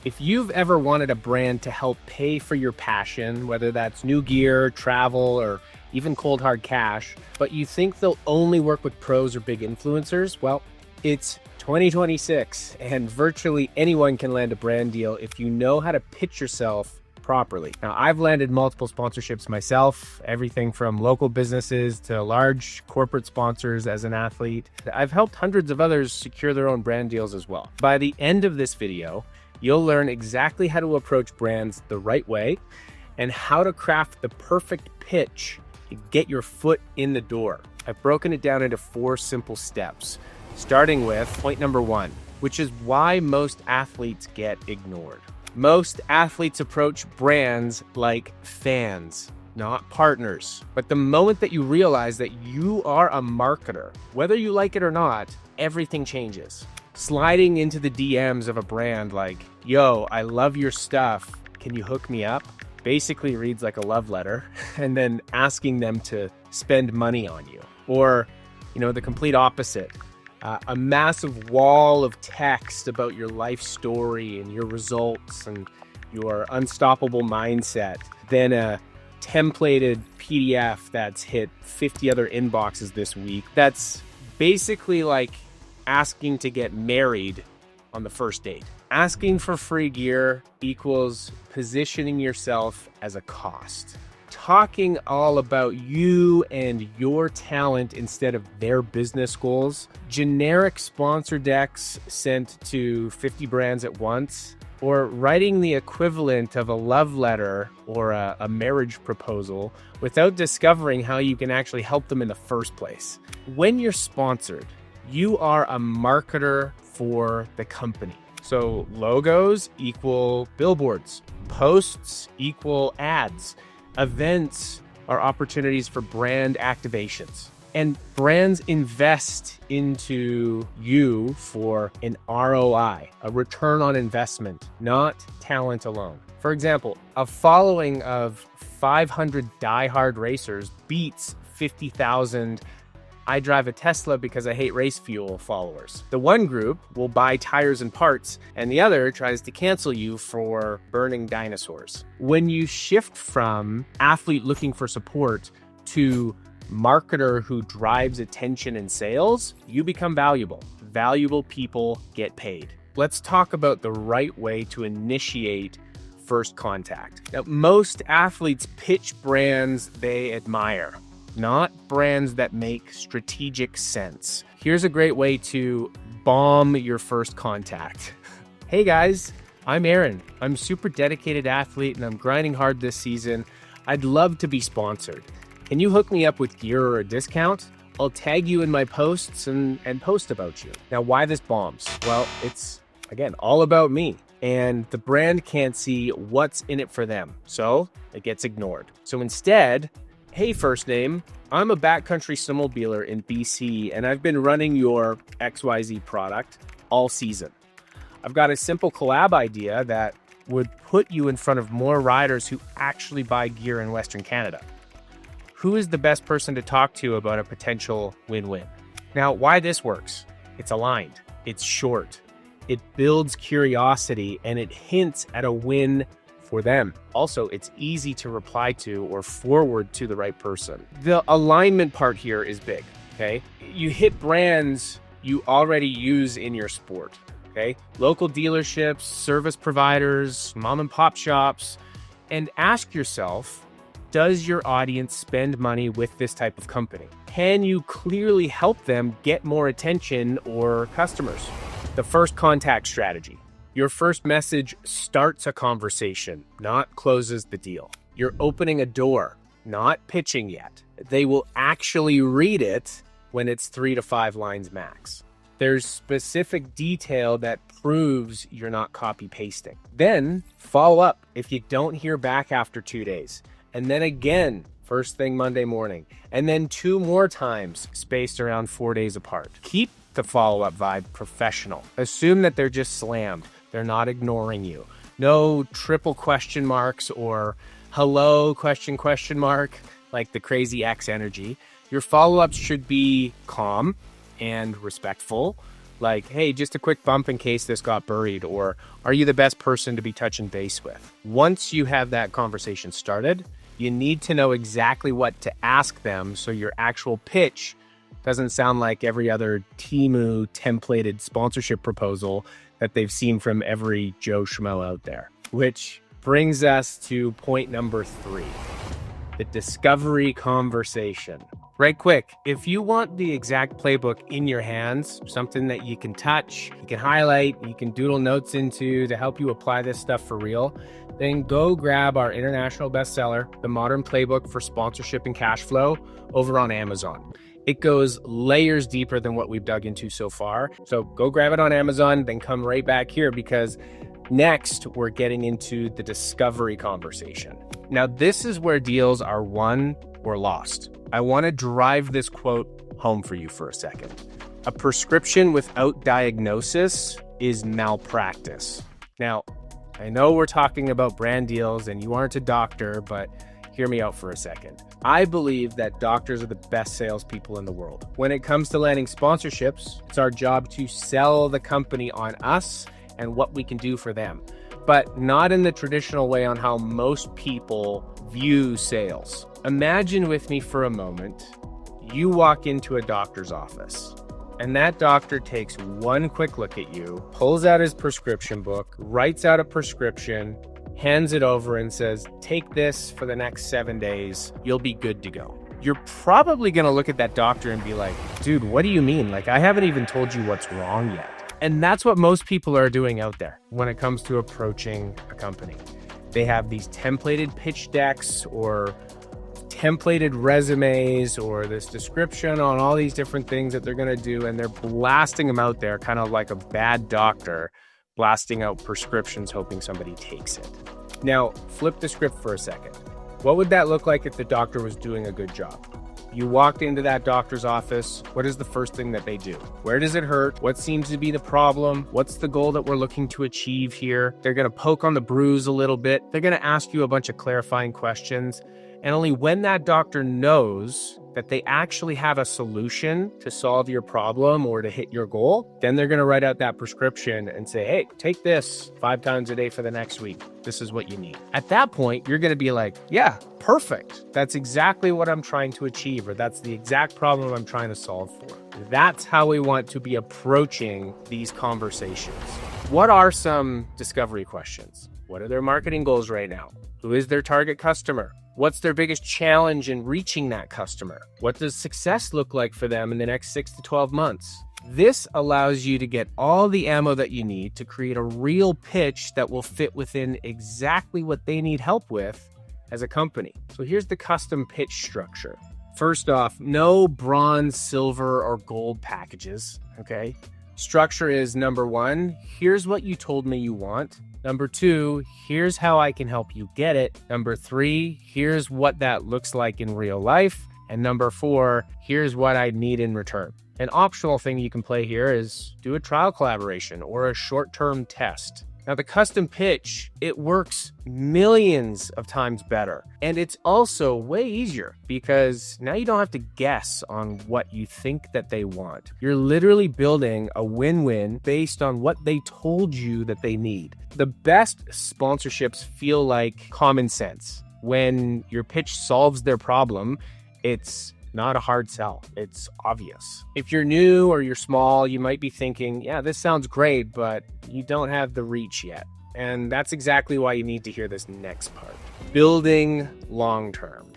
If you've ever wanted a brand to help pay for your passion, whether that's new gear, travel, or even cold hard cash, but you think they'll only work with pros or big influencers, well, it's 2026 and virtually anyone can land a brand deal if you know how to pitch yourself properly. Now, I've landed multiple sponsorships myself, everything from local businesses to large corporate sponsors as an athlete. I've helped hundreds of others secure their own brand deals as well. By the end of this video, you'll learn exactly how to approach brands the right way and how to craft the perfect pitch to get your foot in the door. I've broken it down into 4 simple steps, starting with point number 1, which is why most athletes get ignored. Most athletes approach brands like fans, not partners. But the moment that you realize that you are a marketer, whether you like it or not, everything changes. Sliding into the DMs of a brand like, yo, I love your stuff, can you hook me up? Basically reads like a love letter, and then asking them to spend money on you. Or, the complete opposite. A massive wall of text about your life story and your results and your unstoppable mindset. Then a templated PDF that's hit 50 other inboxes this week. That's basically like asking to get married on the first date. Asking for free gear equals positioning yourself as a cost. Talking all about you and your talent instead of their business goals. Generic sponsor decks sent to 50 brands at once. Or writing the equivalent of a love letter or a marriage proposal without discovering how you can actually help them in the first place. When you're sponsored, you are a marketer for the company. So logos equal billboards, posts equal ads, events are opportunities for brand activations. And brands invest into you for an ROI, a return on investment, not talent alone. For example, a following of 500 diehard racers beats 50,000 I drive a Tesla because I hate race fuel followers. The one group will buy tires and parts, and the other tries to cancel you for burning dinosaurs. When you shift from athlete looking for support to marketer who drives attention and sales, you become valuable. Valuable people get paid. Let's talk about the right way to initiate first contact. Now, most athletes pitch brands they admire, not brands that make strategic sense. Here's a great way to bomb your first contact. Hey guys, I'm Aaron. I'm a super dedicated athlete and I'm grinding hard this season. I'd love to be sponsored. Can you hook me up with gear or a discount? I'll tag you in my posts and post about you. Now, why this bombs? Well, it's, again, all about me. And the brand can't see what's in it for them. So it gets ignored. So instead, hey, first name, I'm a backcountry snowmobiler in BC, and I've been running your XYZ product all season. I've got a simple collab idea that would put you in front of more riders who actually buy gear in Western Canada. Who is the best person to talk to about a potential win-win? Now, why this works? It's aligned, it's short, it builds curiosity, and it hints at a win for them. Also, it's easy to reply to or forward to the right person. The alignment part here is big, okay? You hit brands you already use in your sport, okay? Local dealerships, service providers, mom and pop shops, and ask yourself, does your audience spend money with this type of company? Can you clearly help them get more attention or customers? The first contact strategy. Your first message starts a conversation, not closes the deal. You're opening a door, not pitching yet. They will actually read it when it's 3 to 5 lines max. There's specific detail that proves you're not copy pasting. Then follow up if you don't hear back after 2 days. And then again, first thing Monday morning. And then 2 more times spaced around 4 days apart. Keep the follow-up vibe professional. Assume that they're just slammed. They're not ignoring you. No triple question marks or hello question mark like the crazy X energy. Your follow-ups should be calm and respectful. Like, hey, just a quick bump in case this got buried, or are you the best person to be touching base with? Once you have that conversation started, you need to know exactly what to ask them so your actual pitch doesn't sound like every other Temu templated sponsorship proposal that they've seen from every Joe Schmo out there. Which brings us to point number 3, the discovery conversation. Right quick, if you want the exact playbook in your hands, something that you can touch, you can highlight, you can doodle notes into to help you apply this stuff for real, then go grab our international bestseller, The Modern Playbook for Sponsorship and Cash Flow, over on Amazon. It goes layers deeper than what we've dug into so far. So go grab it on Amazon, then come right back here, because next we're getting into the discovery conversation. Now, this is where deals are won or lost. I want to drive this quote home for you for a second. A prescription without diagnosis is malpractice. Now, I know we're talking about brand deals and you aren't a doctor, but hear me out for a second. I believe that doctors are the best salespeople in the world. When it comes to landing sponsorships, it's our job to sell the company on us and what we can do for them, but not in the traditional way on how most people view sales. Imagine with me for a moment, you walk into a doctor's office and that doctor takes one quick look at you, pulls out his prescription book, writes out a prescription, hands it over and says, take this for the next 7 days, you'll be good to go. You're probably gonna look at that doctor and be like, dude, what do you mean? Like, I haven't even told you what's wrong yet. And that's what most people are doing out there when it comes to approaching a company. They have these templated pitch decks or templated resumes or this description on all these different things that they're gonna do, and they're blasting them out there kind of like a bad doctor blasting out prescriptions hoping somebody takes it. Now, flip the script for a second. What would that look like if the doctor was doing a good job? You walked into that doctor's office, what is the first thing that they do? Where does it hurt? What seems to be the problem? What's the goal that we're looking to achieve here? They're gonna poke on the bruise a little bit. They're gonna ask you a bunch of clarifying questions. And only when that doctor knows that they actually have a solution to solve your problem or to hit your goal, then they're going to write out that prescription and say, hey, take this 5 times a day for the next week. This is what you need. At that point, you're going to be like, yeah, perfect. That's exactly what I'm trying to achieve, or that's the exact problem I'm trying to solve for. That's how we want to be approaching these conversations. What are some discovery questions? What are their marketing goals right now? Who is their target customer? What's their biggest challenge in reaching that customer? What does success look like for them in the next 6 to 12 months? This allows you to get all the ammo that you need to create a real pitch that will fit within exactly what they need help with as a company. So here's the custom pitch structure. First off, no bronze, silver, or gold packages, okay? Structure is number 1, here's what you told me you want. Number 2, here's how I can help you get it. Number 3, here's what that looks like in real life. And number 4, here's what I need in return. An optional thing you can play here is do a trial collaboration or a short-term test. Now, the custom pitch, it works millions of times better. And it's also way easier because now you don't have to guess on what you think that they want. You're literally building a win-win based on what they told you that they need. The best sponsorships feel like common sense. When your pitch solves their problem, it's not a hard sell. It's obvious. If you're new or you're small, you might be thinking, yeah, this sounds great, but you don't have the reach yet. And that's exactly why you need to hear this next part. Building long-term.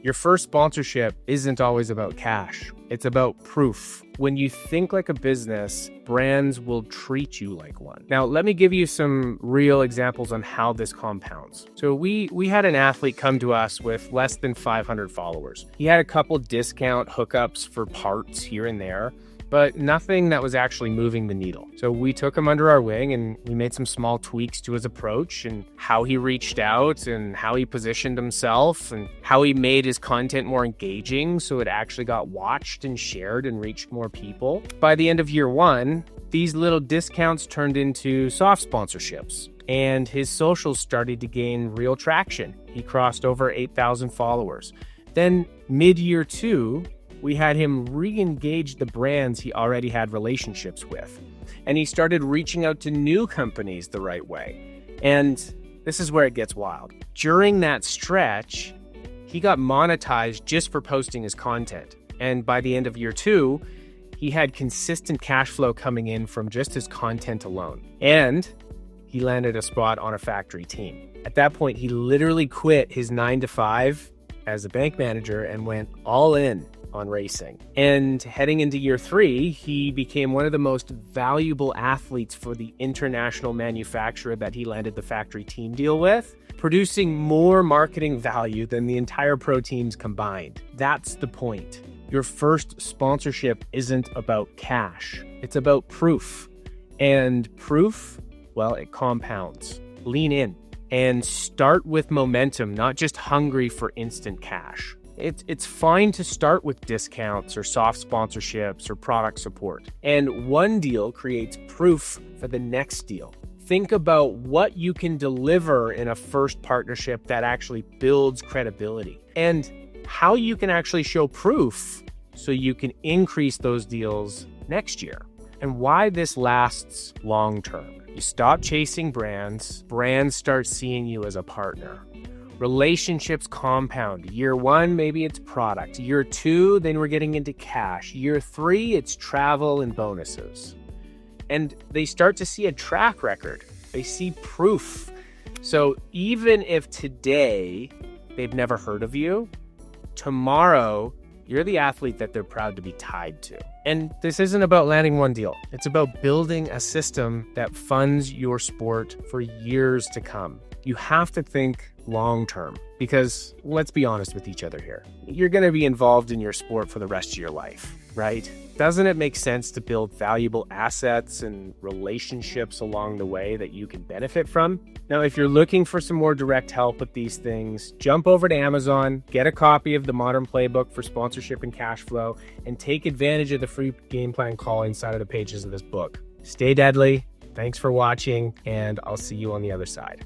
Your first sponsorship isn't always about cash. It's about proof. When you think like a business, brands will treat you like one. Now, let me give you some real examples on how this compounds. So we had an athlete come to us with less than 500 followers. He had a couple discount hookups for parts here and there, but nothing that was actually moving the needle. So we took him under our wing and we made some small tweaks to his approach and how he reached out and how he positioned himself and how he made his content more engaging so it actually got watched and shared and reached more people. By the end of year 1, these little discounts turned into soft sponsorships and his socials started to gain real traction. He crossed over 8,000 followers. Then mid-year 2, we had him re-engage the brands he already had relationships with. And he started reaching out to new companies the right way. And this is where it gets wild. During that stretch, he got monetized just for posting his content. And by the end of year 2, he had consistent cash flow coming in from just his content alone. And he landed a spot on a factory team. At that point, he literally quit his 9-to-5 as a bank manager and went all in on racing. And heading into year 3, he became one of the most valuable athletes for the international manufacturer that he landed the factory team deal with, producing more marketing value than the entire pro teams combined. That's the point. Your first sponsorship isn't about cash. It's about proof. And proof, well, it compounds. Lean in and start with momentum, not just hungry for instant cash. It's fine to start with discounts or soft sponsorships or product support. And one deal creates proof for the next deal. Think about what you can deliver in a first partnership that actually builds credibility and how you can actually show proof so you can increase those deals next year, and why this lasts long term. You stop chasing brands, brands start seeing you as a partner. Relationships compound. Year 1, maybe it's product. Year 2, then we're getting into cash. Year 3, it's travel and bonuses. And they start to see a track record. They see proof. So even if today they've never heard of you, tomorrow you're the athlete that they're proud to be tied to. And this isn't about landing one deal. It's about building a system that funds your sport for years to come. You have to think long term because let's be honest with each other here. You're going to be involved in your sport for the rest of your life, right? Doesn't it make sense to build valuable assets and relationships along the way that you can benefit from? Now, if you're looking for some more direct help with these things, jump over to Amazon, get a copy of the Modern Playbook for Sponsorship and Cash Flow, and take advantage of the free game plan call inside of the pages of this book. Stay deadly. Thanks for watching, and I'll see you on the other side.